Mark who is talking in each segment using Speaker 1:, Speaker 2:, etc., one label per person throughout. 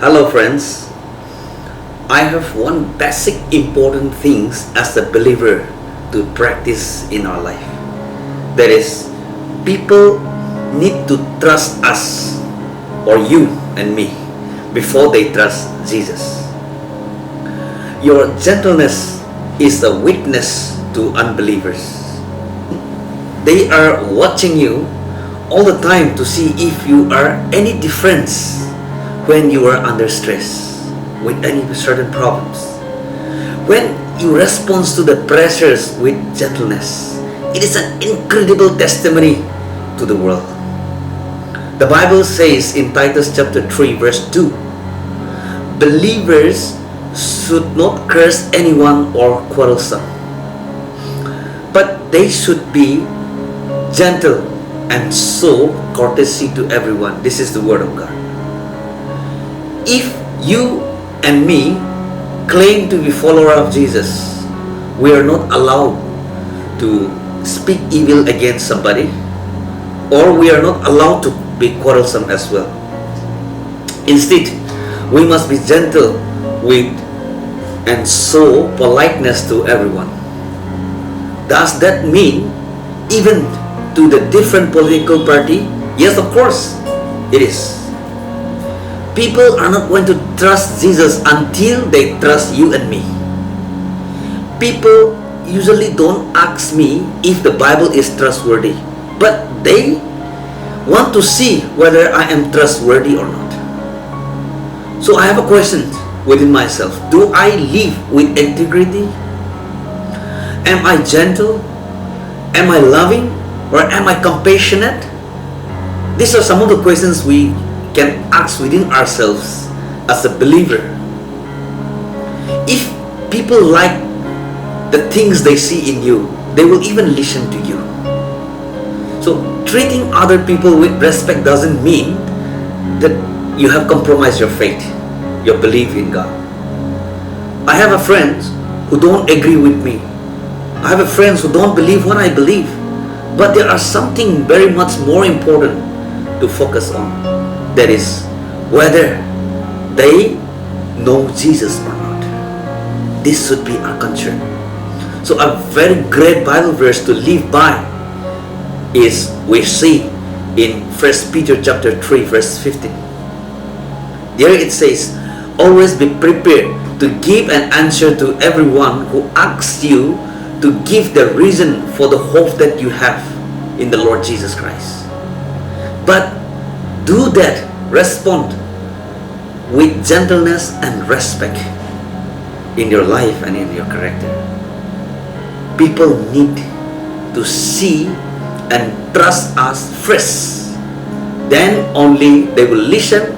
Speaker 1: Hello friends, I have one basic important things as a believer to practice in our life. That is, people need to trust us or you and me before they trust Jesus. Your gentleness is a witness to unbelievers. They are watching you all the time to see if you are any difference when you are under stress with any certain problems. When you respond to the pressures with gentleness, it is an incredible testimony to the world. The Bible says in Titus chapter 3 verse 2, believers should not curse anyone or quarrelsome, but they should be gentle and show courtesy to everyone. This is the word of God. If you and me claim to be follower of Jesus, we are not allowed to speak evil against somebody, or we are not allowed to be quarrelsome as well. Instead, we must be gentle with and show politeness to everyone. Does that mean even to the different political party? Yes, of course, it is. People are not going to trust Jesus until they trust you and me. People usually don't ask me if the Bible is trustworthy, but they want to see whether I am trustworthy or not. So I have a question within myself. Do I live with integrity? Am I gentle? Am I loving? Or am I compassionate? These are some of the questions we can ask within ourselves as a believer. If people like the things they see in you, they will even listen to you. So treating other people with respect doesn't mean that you have compromised your faith, your belief in God. I have a friends who don't agree with me. I have a friends who don't believe what I believe. But there are something very much more important to focus on. That is, whether they know Jesus or not. This should be our concern. So a very great Bible verse to live by is we see in 1 Peter chapter 3 verse 15. There it says, always be prepared to give an answer to everyone who asks you to give the reason for the hope that you have in the Lord Jesus Christ. But do that, respond with gentleness and respect in your life and in your character. People need to see and trust us first. Then only they will listen.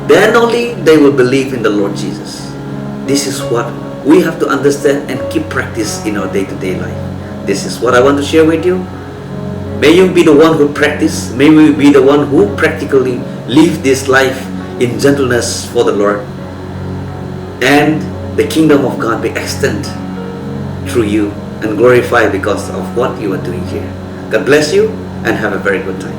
Speaker 1: Then only they will believe in the Lord Jesus. This is what we have to understand and keep practice in our day-to-day life. This is what I want to share with you. May you be the one who practice. May we be the one who practically live this life in gentleness for the Lord. And the kingdom of God be extended through you and glorified because of what you are doing here. God bless you and have a very good time.